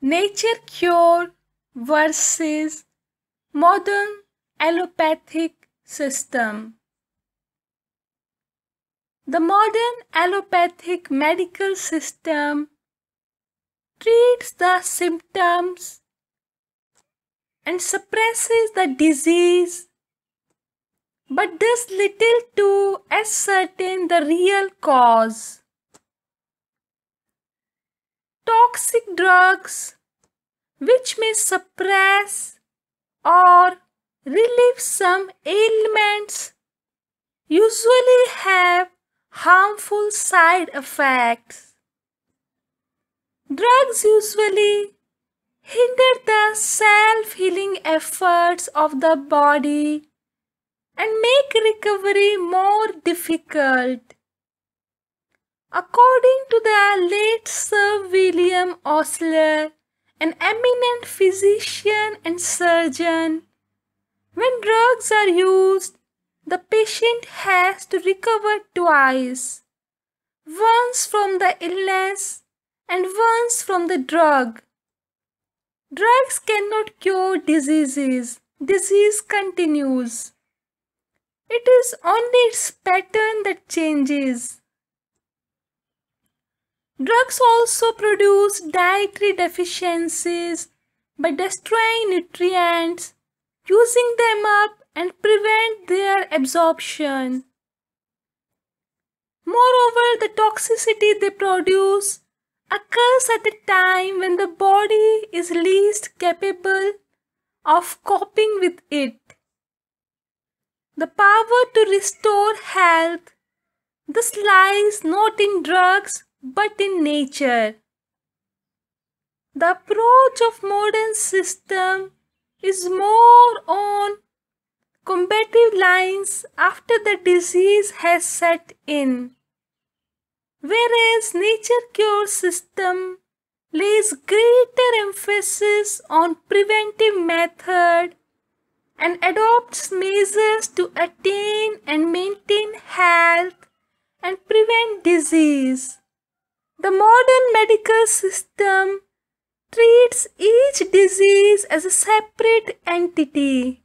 Nature cure versus modern allopathic system. The modern allopathic medical system treats the symptoms and suppresses the disease, but does little to ascertain the real cause. Toxic drugs, which may suppress or relieve some ailments, usually have harmful side effects. Drugs usually hinder the self-healing efforts of the body and make recovery more difficult. According to the late Sir William Osler, an eminent physician and surgeon, when drugs are used, the patient has to recover twice, once from the illness and once from the drug. Drugs cannot cure diseases. Disease continues. It is only its pattern that changes. Drugs also produce dietary deficiencies by destroying nutrients, using them up, and prevent their absorption. Moreover, the toxicity they produce occurs at the time when the body is least capable of coping with it. The power to restore health thus lies not in drugs but in nature. The approach of modern system is more on combative lines after the disease has set in, whereas nature cure system lays greater emphasis on preventive method and adopts measures to attain and maintain health and prevent disease. The modern medical system treats each disease as a separate entity,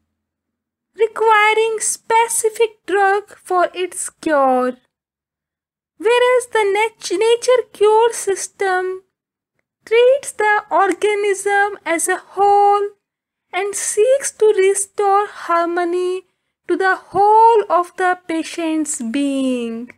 requiring specific drug for its cure, whereas the nature cure system treats the organism as a whole and seeks to restore harmony to the whole of the patient's being.